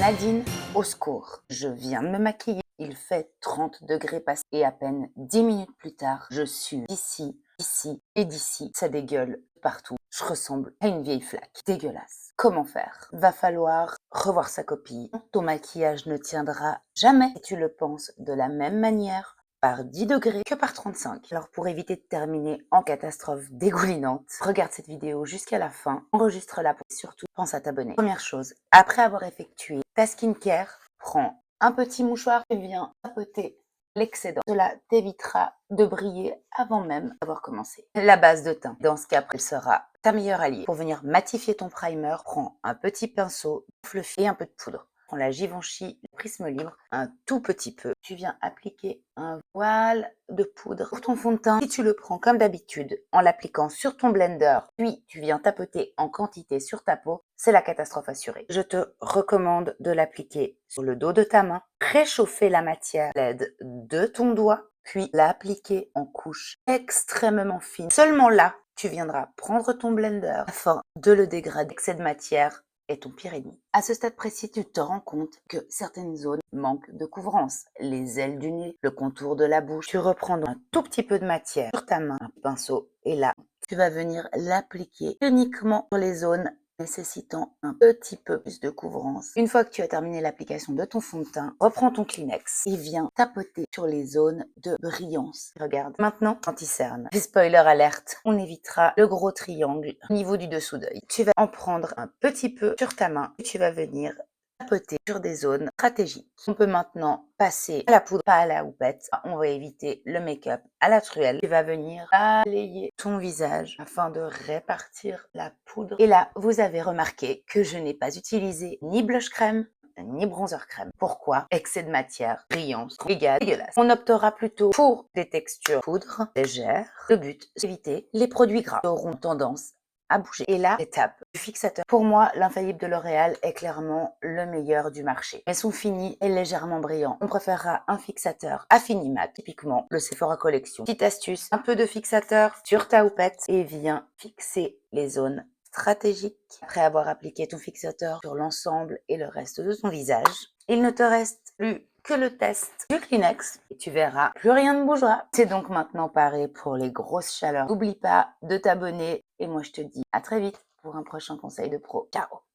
Nadine, au secours. Je viens de me maquiller. Il fait 30 degrés passés et à peine 10 minutes plus tard, je suis d'ici, ici et d'ici. Ça dégueule partout. Je ressemble à une vieille flaque. Dégueulasse. Comment faire? Va falloir revoir sa copie. Ton maquillage ne tiendra jamais, si tu le penses, de la même manière par 10 degrés que par 35. Alors pour éviter de terminer en catastrophe dégoulinante, regarde cette vidéo jusqu'à la fin, enregistre-la et surtout pense à t'abonner. Première chose, après avoir effectué ta skincare, prends un petit mouchoir et viens tapoter l'excédent. Cela t'évitera de briller avant même d'avoir commencé. La base de teint, dans ce cas, elle sera ta meilleure alliée. Pour venir matifier ton primer, prends un petit pinceau, fluffy et un peu de poudre. Prends la Givenchy, le Prisme-Libre, un tout petit peu. Tu viens appliquer un voile de poudre pour ton fond de teint. Si tu le prends comme d'habitude, en l'appliquant sur ton blender, puis tu viens tapoter en quantité sur ta peau, c'est la catastrophe assurée. Je te recommande de l'appliquer sur le dos de ta main, réchauffer la matière à l'aide de ton doigt, puis l'appliquer en couche extrêmement fine. Seulement là, tu viendras prendre ton blender afin de le dégrader. L'excès de matière est ton pire ennemi. À ce stade précis, tu te rends compte que certaines zones manquent de couvrance. Les ailes du nez, le contour de la bouche. Tu reprends un tout petit peu de matière sur ta main, un pinceau, et là, tu vas venir l'appliquer uniquement sur les zones nécessitant un petit peu plus de couvrance. Une fois que tu as terminé l'application de ton fond de teint, reprends ton Kleenex et viens tapoter sur les zones de brillance. Regarde. Maintenant, anti-cerne. Spoiler alerte, on évitera le gros triangle au niveau du dessous d'œil. Tu vas en prendre un petit peu sur ta main et tu vas venir tapoter sur des zones stratégiques. On peut maintenant passer à la poudre, pas à la houppette. On va éviter le make-up à la truelle. Tu vas venir balayer ton visage afin de répartir la poudre. Et là, vous avez remarqué que je n'ai pas utilisé ni blush crème, ni bronzer crème. Pourquoi? Excès de matière, brillance, égale, dégueulasse. On optera plutôt pour des textures poudre légères. Le but, c'est d'éviter les produits gras qui auront tendance à bouger. Et là, étape du fixateur. Pour moi, l'infaillible de L'Oréal est clairement le meilleur du marché. Mais son fini est légèrement brillant. On préférera un fixateur Affinimax, typiquement le Sephora Collection. Petite astuce, un peu de fixateur sur ta houppette et viens fixer les zones stratégiques. Après avoir appliqué ton fixateur sur l'ensemble et le reste de ton visage, il ne te reste plus que le test du Kleenex et tu verras, plus rien ne bougera. C'est donc maintenant paré pour les grosses chaleurs. N'oublie pas de t'abonner et moi je te dis à très vite pour un prochain conseil de pro. Ciao!